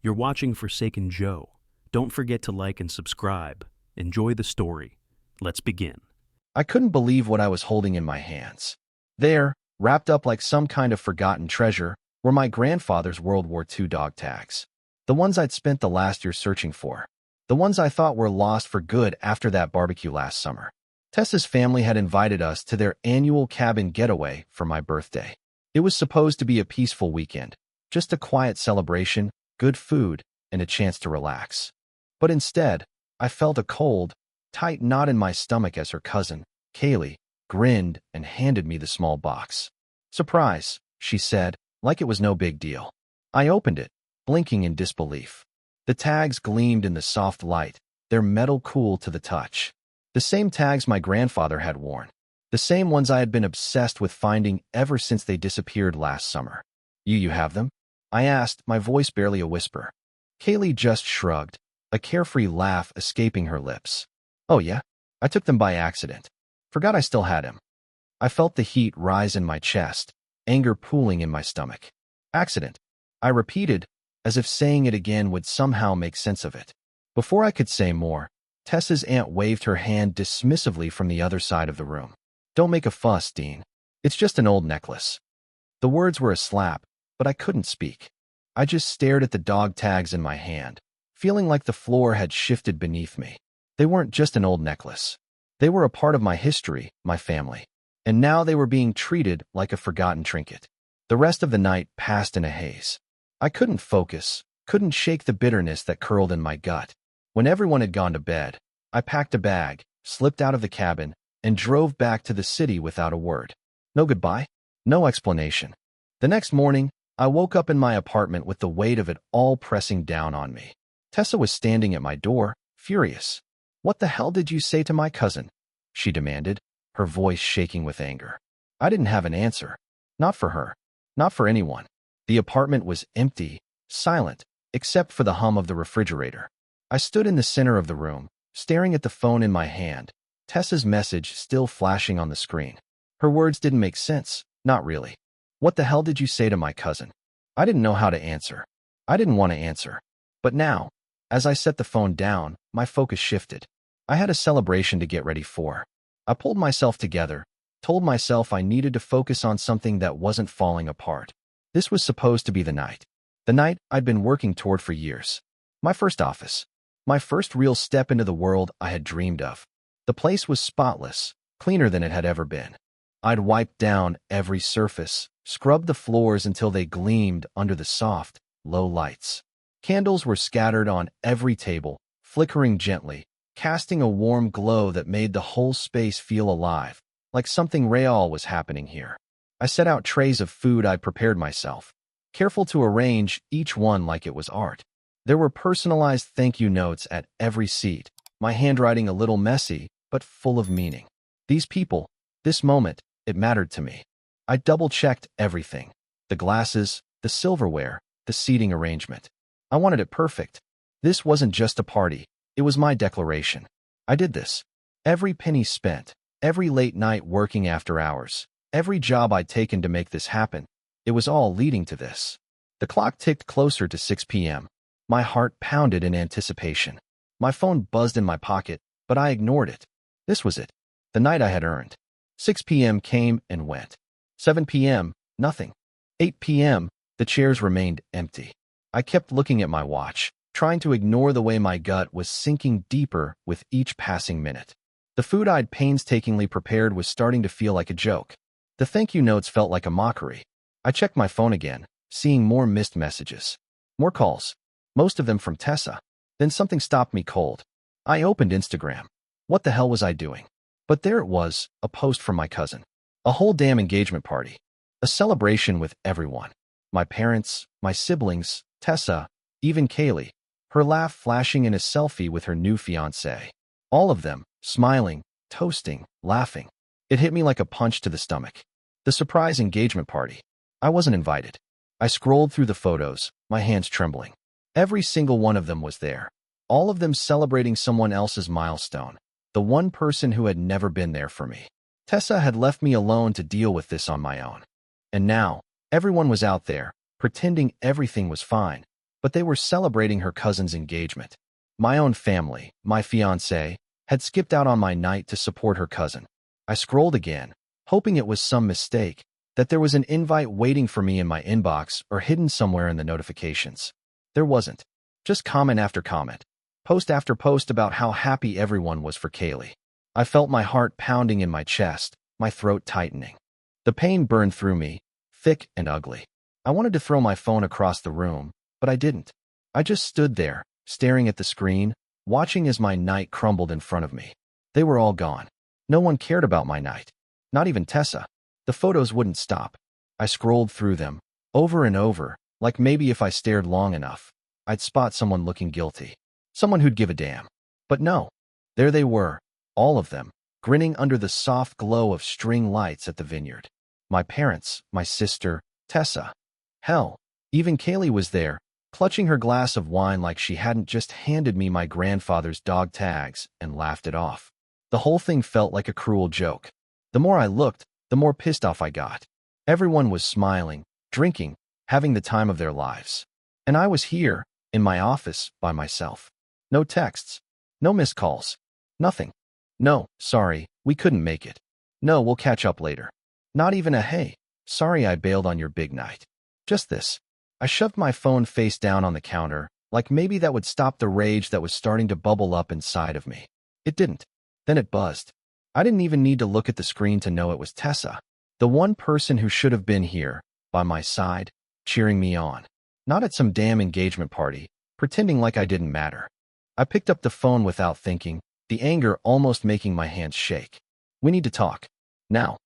You're watching Forsaken Joe. Don't forget to like and subscribe. Enjoy the story. Let's begin. I couldn't believe what I was holding in my hands. There, wrapped up like some kind of forgotten treasure, were my grandfather's World War II dog tags. The ones I'd spent the last year searching for. The ones I thought were lost for good after that barbecue last summer. Tessa's family had invited us to their annual cabin getaway for my birthday. It was supposed to be a peaceful weekend, just a quiet celebration, good food, and a chance to relax. But instead, I felt a cold, tight knot in my stomach as her cousin, Kaylee, grinned and handed me the small box. "Surprise," she said, like it was no big deal. I opened it, blinking in disbelief. The tags gleamed in the soft light, their metal cool to the touch. The same tags my grandfather had worn. The same ones I had been obsessed with finding ever since they disappeared last summer. You have them?" I asked, my voice barely a whisper. Kaylee just shrugged, a carefree laugh escaping her lips. "Oh yeah? I took them by accident. Forgot I still had him." I felt the heat rise in my chest, anger pooling in my stomach. "Accident," I repeated, as if saying it again would somehow make sense of it. Before I could say more, Tessa's aunt waved her hand dismissively from the other side of the room. "Don't make a fuss, Dean. It's just an old necklace." The words were a slap, but I couldn't speak. I just stared at the dog tags in my hand, feeling like the floor had shifted beneath me. They weren't just an old necklace. They were a part of my history, my family. And now they were being treated like a forgotten trinket. The rest of the night passed in a haze. I couldn't focus, couldn't shake the bitterness that curled in my gut. When everyone had gone to bed, I packed a bag, slipped out of the cabin, and drove back to the city without a word. No goodbye, no explanation. The next morning, I woke up in my apartment with the weight of it all pressing down on me. Tessa was standing at my door, furious. "What the hell did you say to my cousin?" she demanded, her voice shaking with anger. I didn't have an answer. Not for her. Not for anyone. The apartment was empty, silent, except for the hum of the refrigerator. I stood in the center of the room, staring at the phone in my hand, Tessa's message still flashing on the screen. Her words didn't make sense, not really. "What the hell did you say to my cousin?" I didn't know how to answer. I didn't want to answer. But now, as I set the phone down, my focus shifted. I had a celebration to get ready for. I pulled myself together, told myself I needed to focus on something that wasn't falling apart. This was supposed to be the night. The night I'd been working toward for years. My first office. My first real step into the world I had dreamed of. The place was spotless, cleaner than it had ever been. I'd wiped down every surface, scrubbed the floors until they gleamed under the soft, low lights. Candles were scattered on every table, flickering gently, casting a warm glow that made the whole space feel alive, like something real was happening here. I set out trays of food I'd prepared myself, careful to arrange each one like it was art. There were personalized thank you notes at every seat, my handwriting a little messy, but full of meaning. These people, this moment, it mattered to me. I double-checked everything. The glasses, the silverware, the seating arrangement. I wanted it perfect. This wasn't just a party. It was my declaration. I did this. Every penny spent, every late night working after hours, every job I'd taken to make this happen, it was all leading to this. The clock ticked closer to 6 p.m. My heart pounded in anticipation. My phone buzzed in my pocket, but I ignored it. This was it. The night I had earned. 6 p.m. came and went. 7 p.m., nothing. 8 p.m., the chairs remained empty. I kept looking at my watch, trying to ignore the way my gut was sinking deeper with each passing minute. The food I'd painstakingly prepared was starting to feel like a joke. The thank you notes felt like a mockery. I checked my phone again, seeing more missed messages. More calls. Most of them from Tessa. Then something stopped me cold. I opened Instagram. What the hell was I doing? But there it was, a post from my cousin. A whole damn engagement party. A celebration with everyone. My parents, my siblings, Tessa, even Kaylee. Her laugh flashing in a selfie with her new fiancé. All of them, smiling, toasting, laughing. It hit me like a punch to the stomach. The surprise engagement party. I wasn't invited. I scrolled through the photos, my hands trembling. Every single one of them was there. All of them celebrating someone else's milestone. The one person who had never been there for me. Tessa had left me alone to deal with this on my own. And now, everyone was out there, pretending everything was fine, but they were celebrating her cousin's engagement. My own family, my fiancée, had skipped out on my night to support her cousin. I scrolled again, hoping it was some mistake, that there was an invite waiting for me in my inbox or hidden somewhere in the notifications. There wasn't. Just comment after comment, post after post about how happy everyone was for Kaylee. I felt my heart pounding in my chest, my throat tightening. The pain burned through me, thick and ugly. I wanted to throw my phone across the room, but I didn't. I just stood there, staring at the screen, watching as my night crumbled in front of me. They were all gone. No one cared about my night. Not even Tessa. The photos wouldn't stop. I scrolled through them, over and over, like maybe if I stared long enough, I'd spot someone looking guilty. Someone who'd give a damn. But no. There they were, all of them, grinning under the soft glow of string lights at the vineyard. My parents, my sister, Tessa. Hell, even Kaylee was there, clutching her glass of wine like she hadn't just handed me my grandfather's dog tags and laughed it off. The whole thing felt like a cruel joke. The more I looked, the more pissed off I got. Everyone was smiling, drinking, having the time of their lives. And I was here, in my office, by myself. No texts. No missed calls. Nothing. No, sorry, we couldn't make it. No, we'll catch up later. Not even a hey, sorry I bailed on your big night. Just this. I shoved my phone face down on the counter, like maybe that would stop the rage that was starting to bubble up inside of me. It didn't. Then it buzzed. I didn't even need to look at the screen to know it was Tessa, the one person who should have been here, by my side, cheering me on. Not at some damn engagement party, pretending like I didn't matter. I picked up the phone without thinking, the anger almost making my hands shake. We need to talk. Now.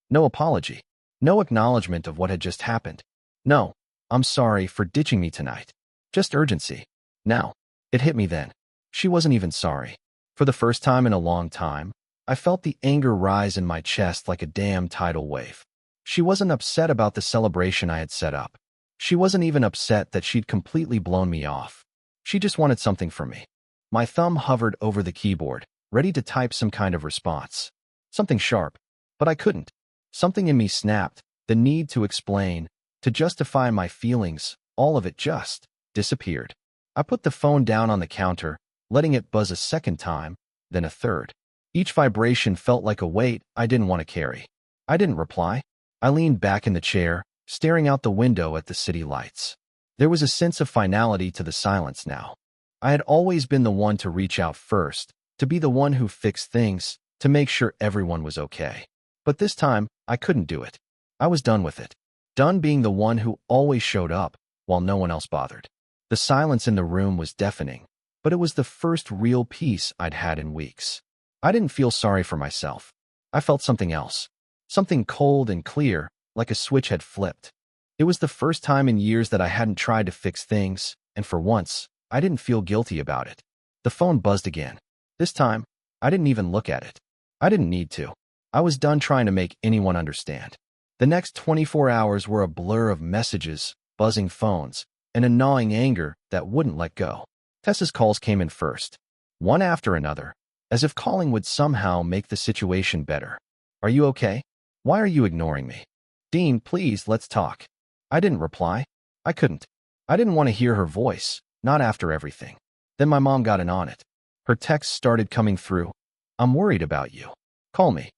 No apology. No acknowledgement of what had just happened. No, I'm sorry for ditching me tonight. Just urgency. Now. It hit me then. She wasn't even sorry. For the first time in a long time, I felt the anger rise in my chest like a damn tidal wave. She wasn't upset about the celebration I had set up. She wasn't even upset that she'd completely blown me off. She just wanted something from me. My thumb hovered over the keyboard, ready to type some kind of response. Something sharp. But I couldn't. Something in me snapped, the need to explain, to justify my feelings, all of it just disappeared. I put the phone down on the counter, letting it buzz a second time, then a third. Each vibration felt like a weight I didn't want to carry. I didn't reply. I leaned back in the chair, staring out the window at the city lights. There was a sense of finality to the silence now. I had always been the one to reach out first, to be the one who fixed things, to make sure everyone was okay. But this time, I couldn't do it. I was done with it. Done being the one who always showed up, while no one else bothered. The silence in the room was deafening, but it was the first real peace I'd had in weeks. I didn't feel sorry for myself. I felt something else. Something cold and clear, like a switch had flipped. It was the first time in years that I hadn't tried to fix things, and for once, I didn't feel guilty about it. The phone buzzed again. This time, I didn't even look at it. I didn't need to. I was done trying to make anyone understand. The next 24 hours were a blur of messages, buzzing phones, and a gnawing anger that wouldn't let go. Tessa's calls came in first, one after another, as if calling would somehow make the situation better. Are you okay? Why are you ignoring me? Dean, please, let's talk. I didn't reply. I couldn't. I didn't want to hear her voice, not after everything. Then my mom got in on it. Her texts started coming through. I'm worried about you. Call me.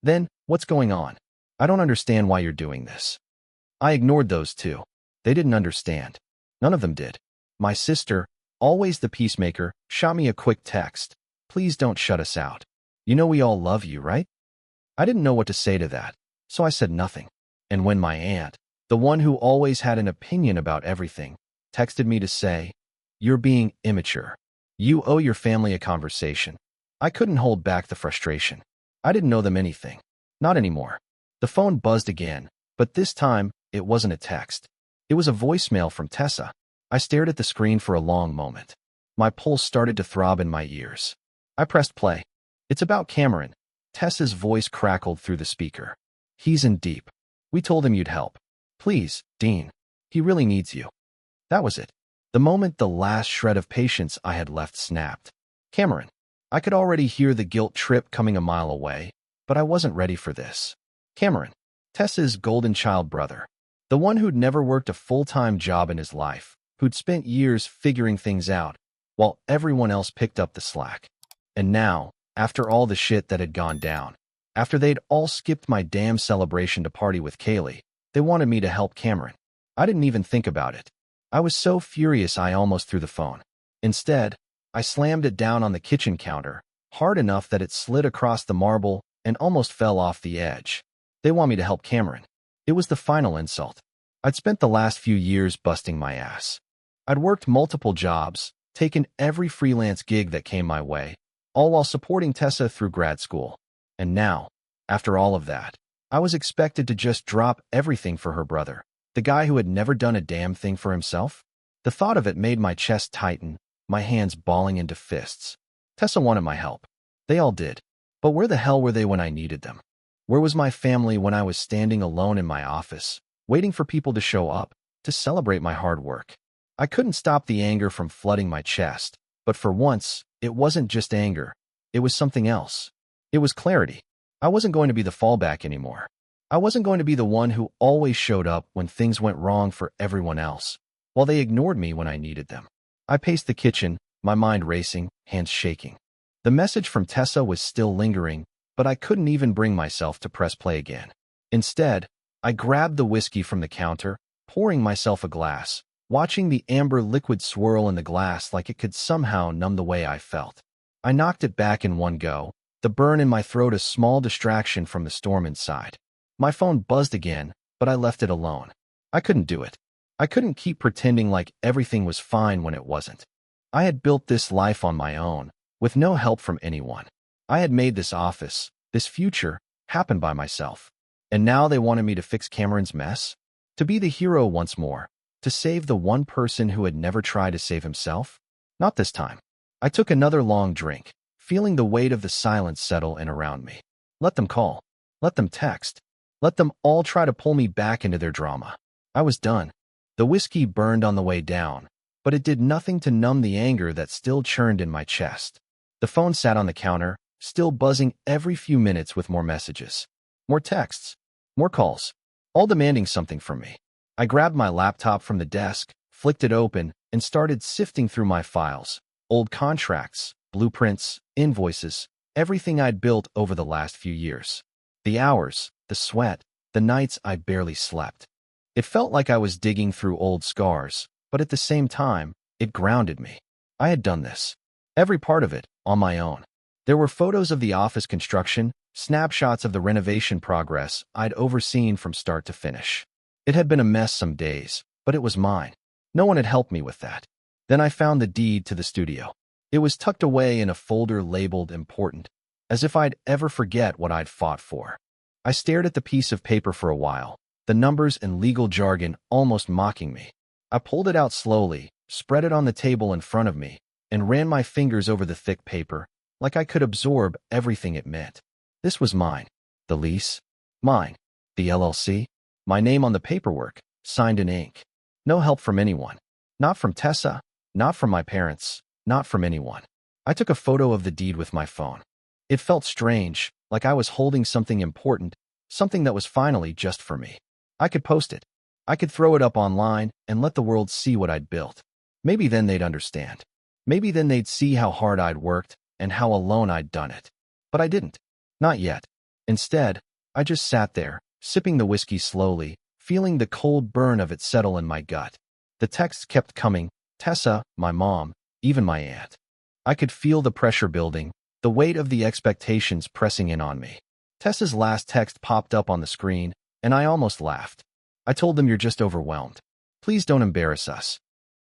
Then, what's going on? I don't understand why you're doing this. I ignored those two. They didn't understand. None of them did. My sister, always the peacemaker, shot me a quick text. Please don't shut us out. You know we all love you, right? I didn't know what to say to that, so I said nothing. And when my aunt, the one who always had an opinion about everything, texted me to say, you're being immature. You owe your family a conversation. I couldn't hold back the frustration. I didn't know them anything. Not anymore. The phone buzzed again, but this time, it wasn't a text. It was a voicemail from Tessa. I stared at the screen for a long moment. My pulse started to throb in my ears. I pressed play. It's about Cameron. Tessa's voice crackled through the speaker. He's in deep. We told him you'd help. Please, Dean. He really needs you. That was it. The moment the last shred of patience I had left snapped. Cameron. I could already hear the guilt trip coming a mile away, but I wasn't ready for this. Cameron. Tessa's golden child brother. The one who'd never worked a full-time job in his life, who'd spent years figuring things out, while everyone else picked up the slack. And now, after all the shit that had gone down, after they'd all skipped my damn celebration to party with Kaylee, they wanted me to help Cameron. I didn't even think about it. I was so furious I almost threw the phone. Instead, I slammed it down on the kitchen counter, hard enough that it slid across the marble and almost fell off the edge. They want me to help Cameron. It was the final insult. I'd spent the last few years busting my ass. I'd worked multiple jobs, taken every freelance gig that came my way, all while supporting Tessa through grad school. And now, after all of that, I was expected to just drop everything for her brother, the guy who had never done a damn thing for himself. The thought of it made my chest tighten, my hands balling into fists. Tessa wanted my help. They all did. But where the hell were they when I needed them? Where was my family when I was standing alone in my office, waiting for people to show up, to celebrate my hard work? I couldn't stop the anger from flooding my chest, but for once, it wasn't just anger. It was something else. It was clarity. I wasn't going to be the fallback anymore. I wasn't going to be the one who always showed up when things went wrong for everyone else, while they ignored me when I needed them. I paced the kitchen, my mind racing, hands shaking. The message from Tessa was still lingering, but I couldn't even bring myself to press play again. Instead, I grabbed the whiskey from the counter, pouring myself a glass, watching the amber liquid swirl in the glass like it could somehow numb the way I felt. I knocked it back in one go, the burn in my throat a small distraction from the storm inside. My phone buzzed again, but I left it alone. I couldn't do it. I couldn't keep pretending like everything was fine when it wasn't. I had built this life on my own, with no help from anyone. I had made this office, this future, happen by myself. And now they wanted me to fix Cameron's mess? To be the hero once more? To save the one person who had never tried to save himself? Not this time. I took another long drink, feeling the weight of the silence settle in around me. Let them call. Let them text. Let them all try to pull me back into their drama. I was done. The whiskey burned on the way down, but it did nothing to numb the anger that still churned in my chest. The phone sat on the counter, still buzzing every few minutes with more messages. More texts. More calls. All demanding something from me. I grabbed my laptop from the desk, flicked it open, and started sifting through my files. Old contracts, blueprints, invoices, everything I'd built over the last few years. The hours, the sweat, the nights I barely slept. It felt like I was digging through old scars, but at the same time, it grounded me. I had done this. Every part of it, on my own. There were photos of the office construction, snapshots of the renovation progress I'd overseen from start to finish. It had been a mess some days, but it was mine. No one had helped me with that. Then I found the deed to the studio. It was tucked away in a folder labeled important, as if I'd ever forget what I'd fought for. I stared at the piece of paper for a while, the numbers and legal jargon almost mocking me. I pulled it out slowly, spread it on the table in front of me, and ran my fingers over the thick paper, like I could absorb everything it meant. This was mine. The lease? Mine. The LLC? My name on the paperwork, signed in ink. No help from anyone. Not from Tessa, not from my parents, not from anyone. I took a photo of the deed with my phone. It felt strange, like I was holding something important, something that was finally just for me. I could post it. I could throw it up online and let the world see what I'd built. Maybe then they'd understand. Maybe then they'd see how hard I'd worked and how alone I'd done it. But I didn't. Not yet. Instead, I just sat there, sipping the whiskey slowly, feeling the cold burn of it settle in my gut. The texts kept coming, Tessa, my mom, even my aunt. I could feel the pressure building, the weight of the expectations pressing in on me. Tessa's last text popped up on the screen, and I almost laughed. I told them, "You're just overwhelmed. Please don't embarrass us."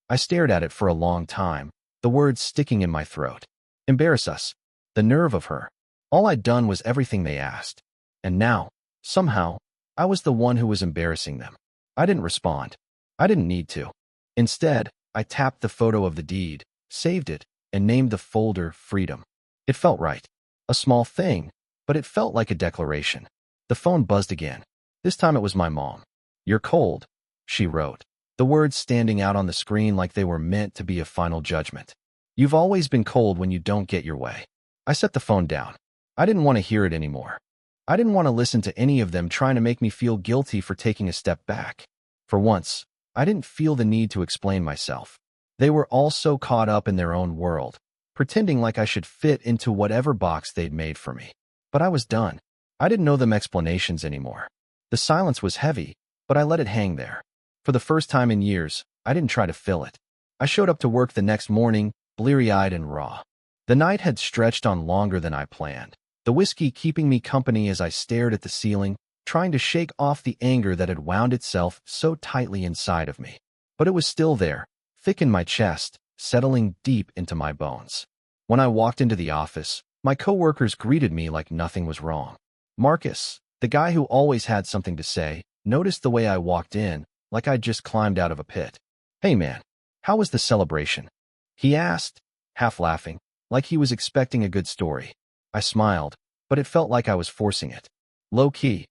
I stared at it for a long time, the words sticking in my throat. Embarrass us. The nerve of her. All I'd done was everything they asked. And now, somehow, I was the one who was embarrassing them. I didn't respond. I didn't need to. Instead, I tapped the photo of the deed, saved it, and named the folder Freedom. It felt right. A small thing, but it felt like a declaration. The phone buzzed again. This time it was my mom. "You're cold," she wrote, the words standing out on the screen like they were meant to be a final judgment. "You've always been cold when you don't get your way." I set the phone down. I didn't want to hear it anymore. I didn't want to listen to any of them trying to make me feel guilty for taking a step back. For once, I didn't feel the need to explain myself. They were all so caught up in their own world, pretending like I should fit into whatever box they'd made for me. But I was done. I didn't owe them explanations anymore. The silence was heavy, but I let it hang there. For the first time in years, I didn't try to fill it. I showed up to work the next morning, bleary-eyed and raw. The night had stretched on longer than I planned, the whiskey keeping me company as I stared at the ceiling, trying to shake off the anger that had wound itself so tightly inside of me. But it was still there, thick in my chest, settling deep into my bones. When I walked into the office, my coworkers greeted me like nothing was wrong. Marcus, the guy who always had something to say, noticed the way I walked in, like I'd just climbed out of a pit. "Hey man, how was the celebration?" he asked, half laughing, like he was expecting a good story. I smiled, but it felt like I was forcing it. "Low-key,"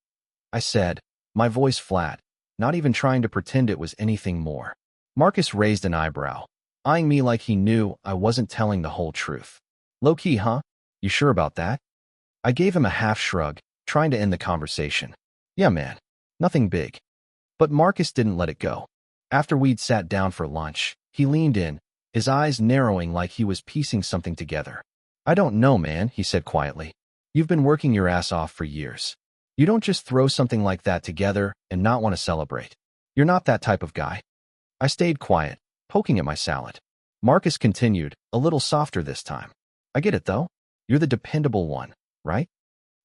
I said, my voice flat, not even trying to pretend it was anything more. Marcus raised an eyebrow, eyeing me like he knew I wasn't telling the whole truth. "Low-key, huh? You sure about that?" I gave him a half shrug, trying to end the conversation. "Yeah, man. Nothing big." But Marcus didn't let it go. After we'd sat down for lunch, he leaned in, his eyes narrowing like he was piecing something together. "I don't know, man," he said quietly. "You've been working your ass off for years. You don't just throw something like that together and not want to celebrate. You're not that type of guy." I stayed quiet, poking at my salad. Marcus continued, a little softer this time. "I get it, though. You're the dependable one, right?"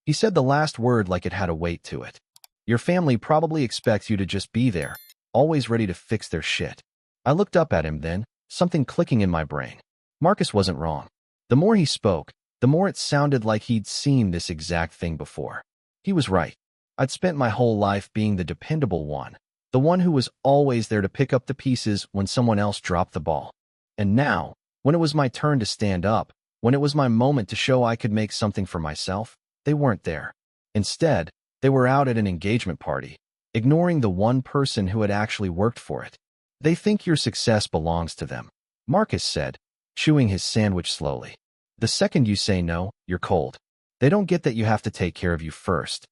He said the last word like it had a weight to it. "Your family probably expects you to just be there, always ready to fix their shit." I looked up at him then, something clicking in my brain. Marcus wasn't wrong. The more he spoke, the more it sounded like he'd seen this exact thing before. He was right. I'd spent my whole life being the dependable one, the one who was always there to pick up the pieces when someone else dropped the ball. And now, when it was my turn to stand up, when it was my moment to show I could make something for myself, they weren't there. Instead, they were out at an engagement party, ignoring the one person who had actually worked for it. "They think your success belongs to them," Marcus said, chewing his sandwich slowly. "The second you say no, you're cold. They don't get that you have to take care of you first."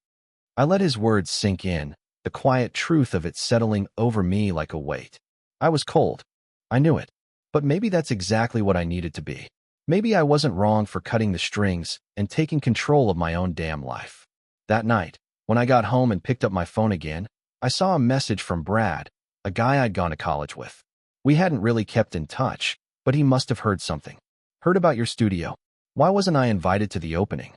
I let his words sink in, the quiet truth of it settling over me like a weight. I was cold. I knew it. But maybe that's exactly what I needed to be. Maybe I wasn't wrong for cutting the strings and taking control of my own damn life. That night, when I got home and picked up my phone again, I saw a message from Brad, a guy I'd gone to college with. We hadn't really kept in touch, but he must have heard something. "Heard about your studio. Why wasn't I invited to the opening?"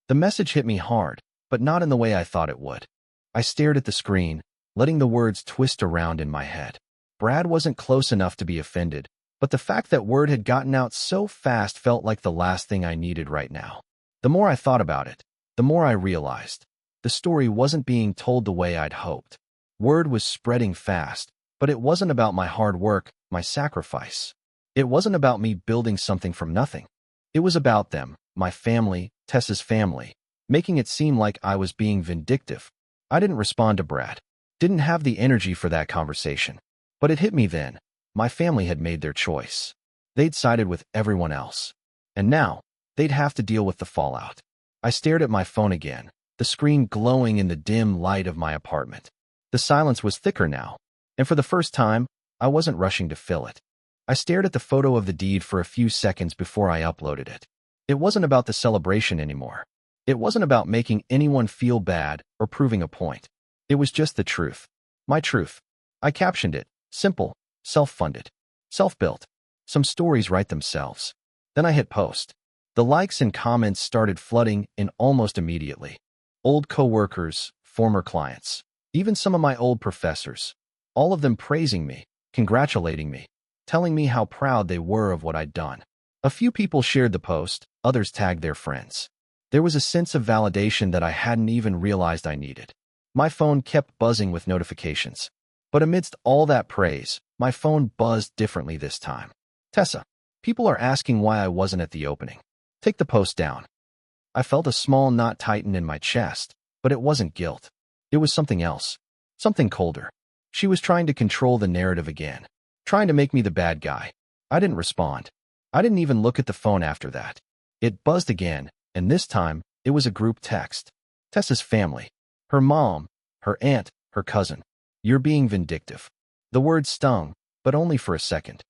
The message hit me hard, but not in the way I thought it would. I stared at the screen, letting the words twist around in my head. Brad wasn't close enough to be offended, but the fact that word had gotten out so fast felt like the last thing I needed right now. The more I thought about it, the more I realized the story wasn't being told the way I'd hoped. Word was spreading fast, but it wasn't about my hard work, my sacrifice. It wasn't about me building something from nothing. It was about them, my family, Tessa's family, making it seem like I was being vindictive. I didn't respond to Brad. Didn't have the energy for that conversation. But it hit me then. My family had made their choice. They'd sided with everyone else. And now, they'd have to deal with the fallout. I stared at my phone again, the screen glowing in the dim light of my apartment. The silence was thicker now, and for the first time, I wasn't rushing to fill it. I stared at the photo of the deed for a few seconds before I uploaded it. It wasn't about the celebration anymore. It wasn't about making anyone feel bad or proving a point. It was just the truth. My truth. I captioned it, simple, self-funded, self-built. Some stories write themselves. Then I hit post. The likes and comments started flooding in almost immediately. Old coworkers, former clients, even some of my old professors, all of them praising me, congratulating me, telling me how proud they were of what I'd done. A few people shared the post, others tagged their friends. There was a sense of validation that I hadn't even realized I needed. My phone kept buzzing with notifications. But amidst all that praise, my phone buzzed differently this time. "Tessa, people are asking why I wasn't at the opening. Take the post down." I felt a small knot tighten in my chest, but it wasn't guilt. It was something else. Something colder. She was trying to control the narrative again. Trying to make me the bad guy. I didn't respond. I didn't even look at the phone after that. It buzzed again, and this time, it was a group text. Tessa's family. Her mom, her aunt, her cousin. "You're being vindictive." The words stung, but only for a second.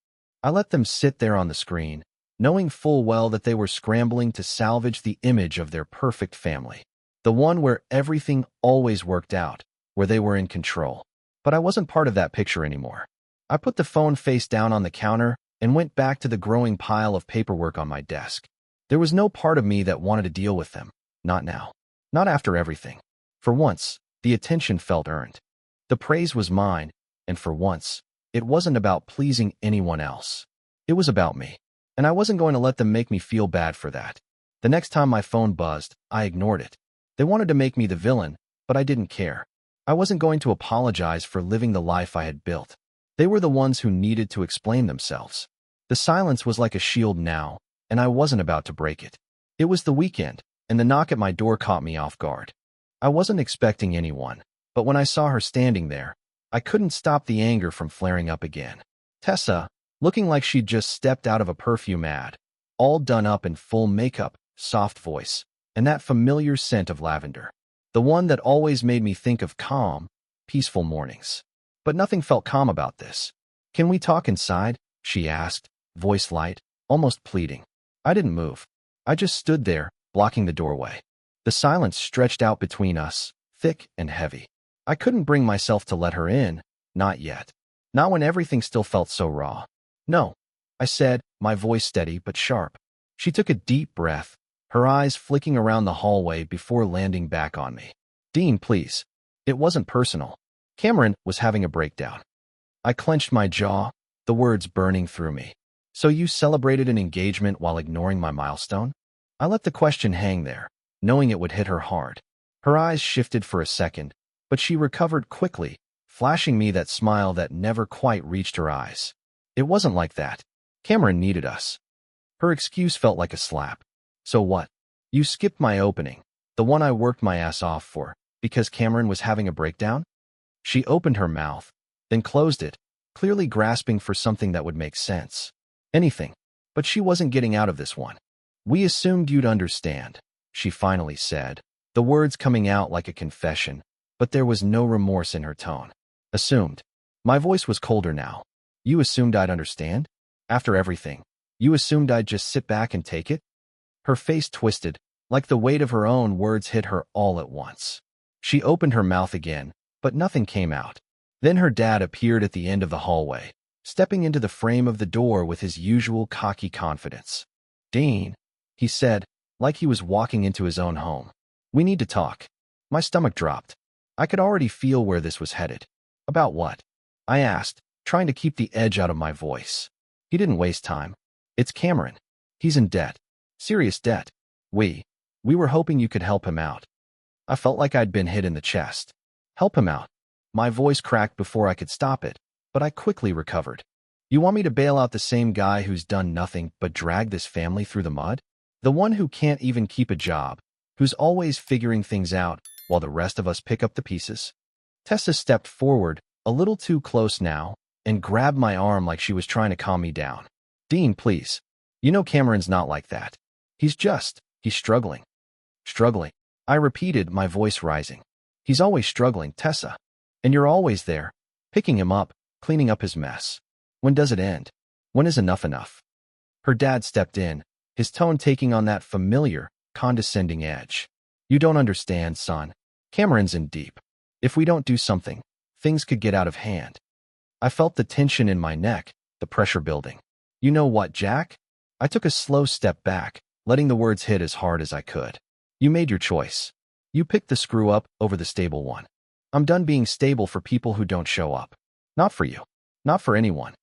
I let them sit there on the screen, knowing full well that they were scrambling to salvage the image of their perfect family. The one where everything always worked out, where they were in control. But I wasn't part of that picture anymore. I put the phone face down on the counter and went back to the growing pile of paperwork on my desk. There was no part of me that wanted to deal with them. Not now. Not after everything. For once, the attention felt earned. The praise was mine, and for once, it wasn't about pleasing anyone else. It was about me, and I wasn't going to let them make me feel bad for that. The next time my phone buzzed, I ignored it. They wanted to make me the villain, but I didn't care. I wasn't going to apologize for living the life I had built. They were the ones who needed to explain themselves. The silence was like a shield now, and I wasn't about to break it. It was the weekend, and the knock at my door caught me off guard. I wasn't expecting anyone, but when I saw her standing there, I couldn't stop the anger from flaring up again. Tessa, looking like she'd just stepped out of a perfume ad, all done up in full makeup, soft voice, and that familiar scent of lavender. The one that always made me think of calm, peaceful mornings. But nothing felt calm about this. "Can we talk inside?" she asked, voice light, almost pleading. I didn't move. I just stood there, blocking the doorway. The silence stretched out between us, thick and heavy. I couldn't bring myself to let her in, not yet. Not when everything still felt so raw. "No," I said, my voice steady but sharp. She took a deep breath, her eyes flicking around the hallway before landing back on me. "Dean, please." It wasn't personal. Cameron was having a breakdown. I clenched my jaw, the words burning through me. "So you celebrated an engagement while ignoring my milestone?" I let the question hang there, knowing it would hit her hard. Her eyes shifted for a second, but she recovered quickly, flashing me that smile that never quite reached her eyes. "It wasn't like that. Cameron needed us." Her excuse felt like a slap. "So what? You skipped my opening, the one I worked my ass off for, because Cameron was having a breakdown?" She opened her mouth, then closed it, clearly grasping for something that would make sense. Anything. But she wasn't getting out of this one. "We assumed you'd understand," she finally said, the words coming out like a confession, but there was no remorse in her tone. "Assumed." My voice was colder now. "You assumed I'd understand? After everything, you assumed I'd just sit back and take it?" Her face twisted, like the weight of her own words hit her all at once. She opened her mouth again, but nothing came out. Then her dad appeared at the end of the hallway, stepping into the frame of the door with his usual cocky confidence. "Dean," he said, like he was walking into his own home. "We need to talk." My stomach dropped. I could already feel where this was headed. "About what?" I asked, trying to keep the edge out of my voice. He didn't waste time. "It's Cameron. He's in debt. Serious debt. We were hoping you could help him out." I felt like I'd been hit in the chest. "Help him out." My voice cracked before I could stop it, but I quickly recovered. "You want me to bail out the same guy who's done nothing but drag this family through the mud? The one who can't even keep a job, who's always figuring things out while the rest of us pick up the pieces?" Tessa stepped forward, a little too close now, and grabbed my arm like she was trying to calm me down. "Dean, please. You know Cameron's not like that. He's struggling." "Struggling," I repeated, my voice rising. "He's always struggling, Tessa. And you're always there, picking him up, cleaning up his mess. When does it end? When is enough enough?" Her dad stepped in, his tone taking on that familiar, condescending edge. "You don't understand, son. Cameron's in deep. If we don't do something, things could get out of hand." I felt the tension in my neck, the pressure building. "You know what, Jack?" I took a slow step back, letting the words hit as hard as I could. "You made your choice. You picked the screw up over the stable one. I'm done being stable for people who don't show up. Not for you. Not for anyone."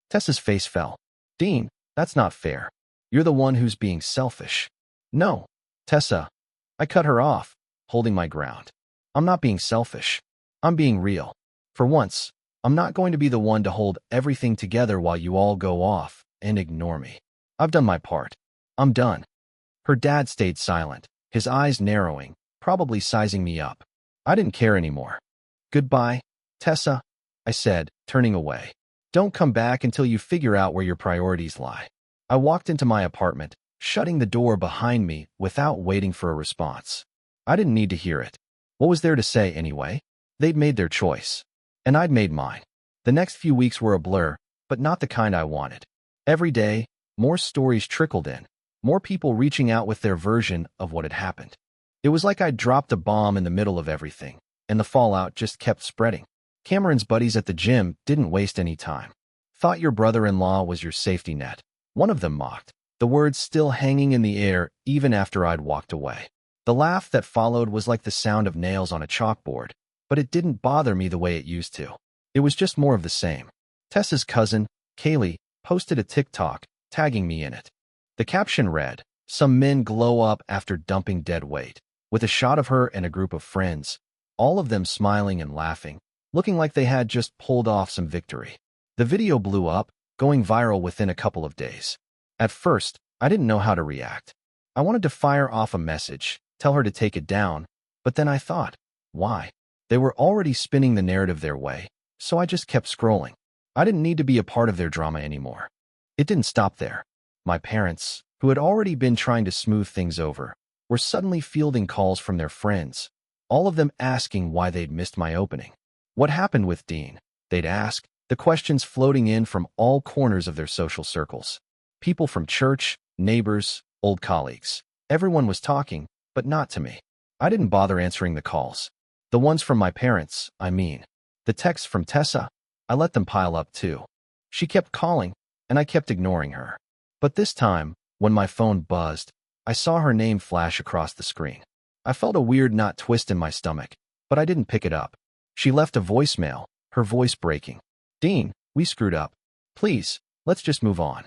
Tessa's face fell. "Dean, that's not fair. You're the one who's being selfish." "No, Tessa." I cut her off, holding my ground. "I'm not being selfish. I'm being real. For once, I'm not going to be the one to hold everything together while you all go off and ignore me. I've done my part. I'm done." Her dad stayed silent, his eyes narrowing, probably sizing me up. I didn't care anymore. "Goodbye, Tessa," I said, turning away. "Don't come back until you figure out where your priorities lie." I walked into my apartment, shutting the door behind me without waiting for a response. I didn't need to hear it. What was there to say anyway? They'd made their choice, and I'd made mine. The next few weeks were a blur, but not the kind I wanted. Every day, more stories trickled in, more people reaching out with their version of what had happened. It was like I'd dropped a bomb in the middle of everything, and the fallout just kept spreading. Cameron's buddies at the gym didn't waste any time. Thought your brother-in-law was your safety net. One of them mocked, the words still hanging in the air even after I'd walked away. The laugh that followed was like the sound of nails on a chalkboard, but it didn't bother me the way it used to. It was just more of the same. Tessa's cousin, Kaylee, posted a TikTok, tagging me in it. The caption read, "Some men glow up after dumping dead weight," with a shot of her and a group of friends, all of them smiling and laughing, looking like they had just pulled off some victory. The video blew up, going viral within a couple of days. At first, I didn't know how to react. I wanted to fire off a message, tell her to take it down, but then I thought, why? They were already spinning the narrative their way, so I just kept scrolling. I didn't need to be a part of their drama anymore. It didn't stop there. My parents, who had already been trying to smooth things over, were suddenly fielding calls from their friends, all of them asking why they'd missed my opening. What happened with Dean? They'd ask, the questions floating in from all corners of their social circles. People from church, neighbors, old colleagues. Everyone was talking, but not to me. I didn't bother answering the calls. The ones from my parents, I mean. The texts from Tessa, I let them pile up too. She kept calling, and I kept ignoring her. But this time, when my phone buzzed, I saw her name flash across the screen. I felt a weird knot twist in my stomach, but I didn't pick it up. She left a voicemail, her voice breaking. "Dean, we screwed up. Please, let's just move on."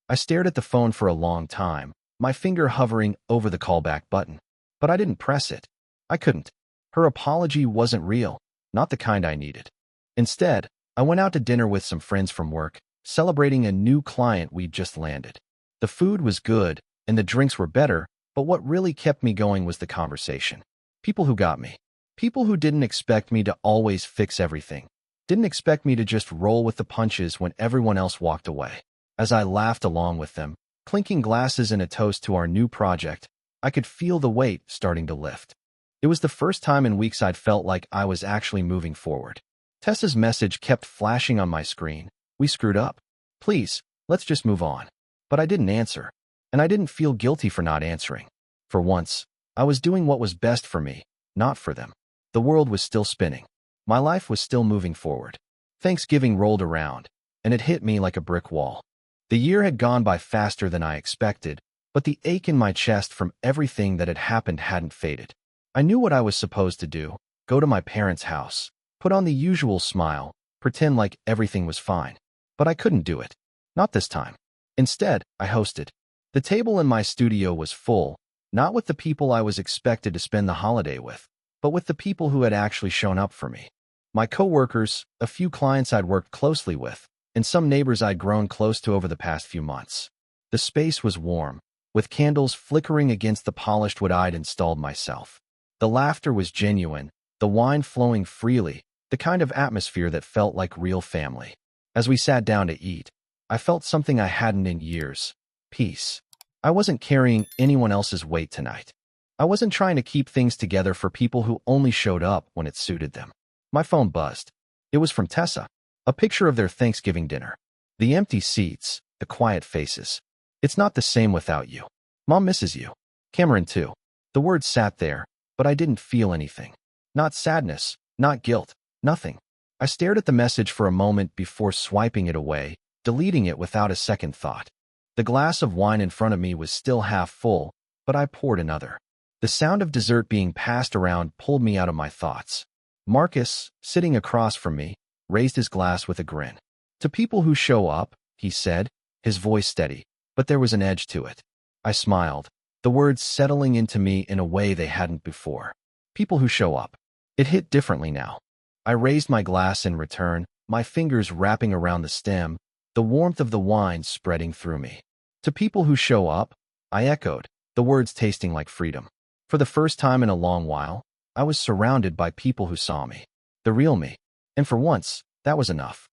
I stared at the phone for a long time, my finger hovering over the callback button. But I didn't press it. I couldn't. Her apology wasn't real, not the kind I needed. Instead, I went out to dinner with some friends from work, celebrating a new client we'd just landed. The food was good, and the drinks were better, but what really kept me going was the conversation. People who got me. People who didn't expect me to always fix everything. Didn't expect me to just roll with the punches when everyone else walked away. As I laughed along with them, clinking glasses in a toast to our new project, I could feel the weight starting to lift. It was the first time in weeks I'd felt like I was actually moving forward. Tessa's message kept flashing on my screen. "We screwed up. Please, let's just move on." But I didn't answer, and I didn't feel guilty for not answering. For once, I was doing what was best for me, not for them. The world was still spinning. My life was still moving forward. Thanksgiving rolled around, and it hit me like a brick wall. The year had gone by faster than I expected, but the ache in my chest from everything that had happened hadn't faded. I knew what I was supposed to do: go to my parents' house, put on the usual smile, pretend like everything was fine. But I couldn't do it. Not this time. Instead, I hosted. The table in my studio was full, not with the people I was expected to spend the holiday with, but with the people who had actually shown up for me. My coworkers, a few clients I'd worked closely with, and some neighbors I'd grown close to over the past few months. The space was warm, with candles flickering against the polished wood I'd installed myself. The laughter was genuine, the wine flowing freely, the kind of atmosphere that felt like real family. As we sat down to eat, I felt something I hadn't in years: peace. I wasn't carrying anyone else's weight tonight. I wasn't trying to keep things together for people who only showed up when it suited them. My phone buzzed. It was from Tessa. A picture of their Thanksgiving dinner. The empty seats, the quiet faces. "It's not the same without you. Mom misses you. Cameron too." The words sat there, but I didn't feel anything. Not sadness, not guilt, nothing. I stared at the message for a moment before swiping it away, deleting it without a second thought. The glass of wine in front of me was still half full, but I poured another. The sound of dessert being passed around pulled me out of my thoughts. Marcus, sitting across from me, raised his glass with a grin. "To people who show up," he said, his voice steady, but there was an edge to it. I smiled, the words settling into me in a way they hadn't before. People who show up. It hit differently now. I raised my glass in return, my fingers wrapping around the stem, the warmth of the wine spreading through me. "To people who show up," I echoed, the words tasting like freedom. For the first time in a long while, I was surrounded by people who saw me. The real me. And for once, that was enough.